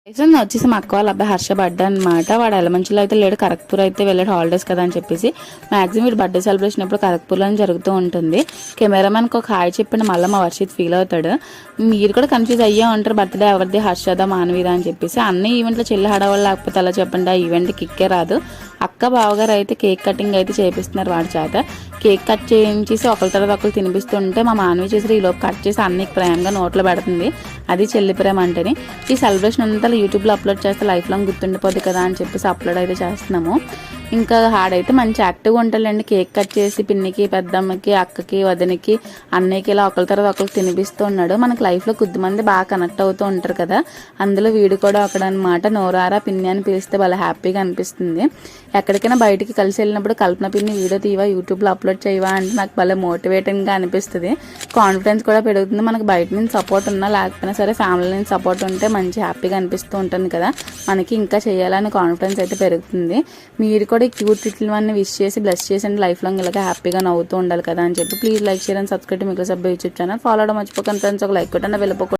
వచ్చేసి మా అక్క వాళ్ళ అబ్బాయి హర్ష బర్త్డే అనమాట. వాడు ఎలమంచిలో అయితే లేడు, కరక్పూర్ అయితే వెళ్ళాడు హాలిడేస్ కదా అని చెప్పేసి. మాక్సిమం వీడు బర్త్డే సెలబ్రేషన్ ఎప్పుడు కరక్పూర్లోనే జరుగుతూ ఉంటుంది. కెమెరామెన్కి ఒక హాయ్ చెప్పిన మళ్ళీ మా వర్షిత్ ఫీల్ అవుతాడు. మీరు కూడా కన్ఫ్యూజ్ అయ్యే ఉంటారు బర్త్డే ఎవరిది, హర్షదా మానవీదా అని చెప్పేసి. అన్ని ఈవెంట్లో చెల్లి హడావాళ్ళు లేకపోతే అలా చెప్పండి, ఆ ఈవెంట్ కిక్కే రాదు. అక్క బావగారు అయితే కేక్ కటింగ్ అయితే చేపిస్తున్నారు వాడి చేత. కేక్ కట్ చేయించేసి ఒకరి తర్వాత ఒకరు తినిపిస్తుంటే మా మానవి చేసి ఈలోపు కట్ చేసి అన్ని ప్రేమగా నోట్లో పెడుతుంది. అది చెల్లి ప్రేమ అంటేని. ఈ సెలబ్రేషన్ అంతా యూట్యూబ్లో అప్లోడ్ చేస్తే లైఫ్ లాంగ్ గుర్తుండిపోద్ది కదా అని చెప్పేసి అప్లోడ్ అయితే చేస్తున్నాము. ఇంకా ఆడైతే మంచి యాక్టివ్గా ఉంటాడండి. కేక్ కట్ చేసి పిన్నికి, పెద్దమ్మకి, అక్కకి, వదినకి, అన్నయ్యకి ఇలా ఒకరి తర్వాత ఒకరికి తినిపిస్తూ ఉన్నాడు. మనకి లైఫ్లో కొద్దిమంది బాగా కనెక్ట్ అవుతూ ఉంటారు కదా, అందులో వీడు కూడా ఒకడనమాట. నోరారా పిన్ని అని పిలిస్తే భలే హ్యాపీగా అనిపిస్తుంది. ఎక్కడికైనా బయటికి కలిసి వెళ్ళినప్పుడు కల్పన పిన్ని వీడియో తీవా, యూట్యూబ్లో అప్లోడ్ చేయవా అంటే నాకు భలే మోటివేటింగ్గా అనిపిస్తుంది. కాన్ఫిడెన్స్ కూడా పెరుగుతుంది. మనకి బయట నుంచి సపోర్ట్ ఉన్నా లేకపోయినా సరే ఫ్యామిలీ నుంచి సపోర్ట్ ఉంటే మంచి హ్యాపీగా అనిపిస్తూ ఉంటుంది కదా, మనకి ఇంకా చేయాలని కాన్ఫిడెన్స్ అయితే పెరుగుతుంది. మీరు కూడా ఈ క్యూట్ ఇట్లవన్నీ విష్ చేసి బ్లెస్ చేసి లైఫ్ లాంగ్ ఇలాగా హ్యాపీగా నవ్వుతూ ఉండాలి కదా అని చెప్పి please like, share and subscribe మీకు సబ్బు యూట్యూబ్ ఛానల్. ఫాలో అవడం మర్చిపోకండి ఫ్రెండ్స్. ఒక లైక్ కొట్టండి, వెళ్ళిపోకండి.